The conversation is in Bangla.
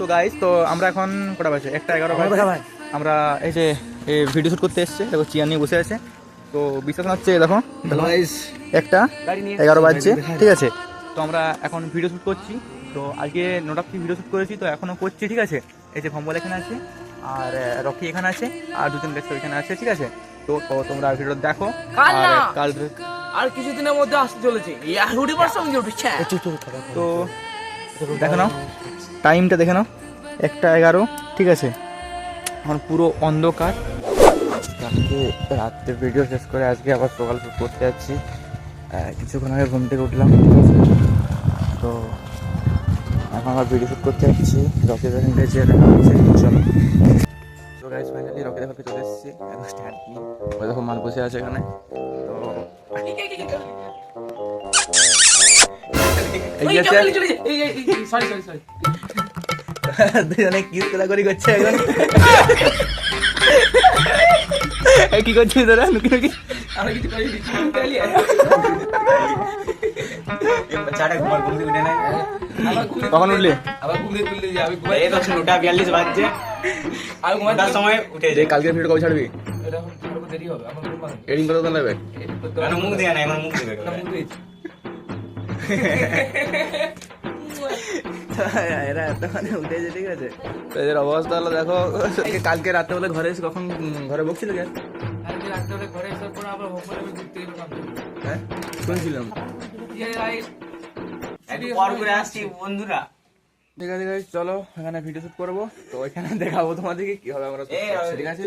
তো গাইস, তো আমরা এখন কটা বাজে? 1:11 বাজে। আমরা এই যে ভিডিও শ্যুট করতে এসেছে, দেখো চেয়ার নিয়ে বসে আছে। তো বিশ্বাস হচ্ছে, দেখো গাইস 1:11 বাজছে, ঠিক আছে। তো আমরা এখন ভিডিও শ্যুট করছি। তো আজকে নোটাপি ভিডিও শ্যুট করেছি, তো এখনও করছি, ঠিক আছে। এই যে ভম্বল এখানে আছে, আর রকি এখানে আছে, আর দুজন ব্যক্তি এখানে আছে, ঠিক আছে। তো তোমরা ভিডিও দেখো। কাল আর কিছুদিনের মধ্যে আসতে চলেছে তো দেখো নাও, টাইমটা দেখে নাও, 1:11, ঠিক আছে। এখন পুরো অন্ধকার। আজকে রাত্রে ভিডিও শেষ করে আজকে আবার সকাল করতে যাচ্ছি। কিছুক্ষণ আগে ঘুম থেকে উঠলাম, ঠিক আছে। তো এখন আবার ভিডিও শ্যুট করতে যাচ্ছি। রকি দেখে যে চলো। তো গাইস, ফাইনালি রকি দেখাতে চলে এসেছি। এখন স্ট্যান্ড নিয়ে ওই দেখো মাল বসে আছে এখানে। তো দুজনে কিস কোলাকুলি করছে এখন। কি করছিস তোরা? নুকি নুকি কখন উঠলি? কালকে ভিডিও কবে ছাড়বি? এডিং কত লাগবে? মুখ দিয়ে না, মুখ দেবে। এরা এতক্ষণে উঠেছে, ঠিক আছে। তো এদের অবস্থা হলো দেখো। কালকে রাতে বলে ঘরে এসে কখন ঘরে বকছিল কে? হ্যাঁ শুনছিলাম। বন্ধুরা, ঠিক আছে চলো, এখানে ভিডিও শুট করবো। তো এখানে দেখাবো তোমাদেরকে কি হবে আমরা, ঠিক আছে।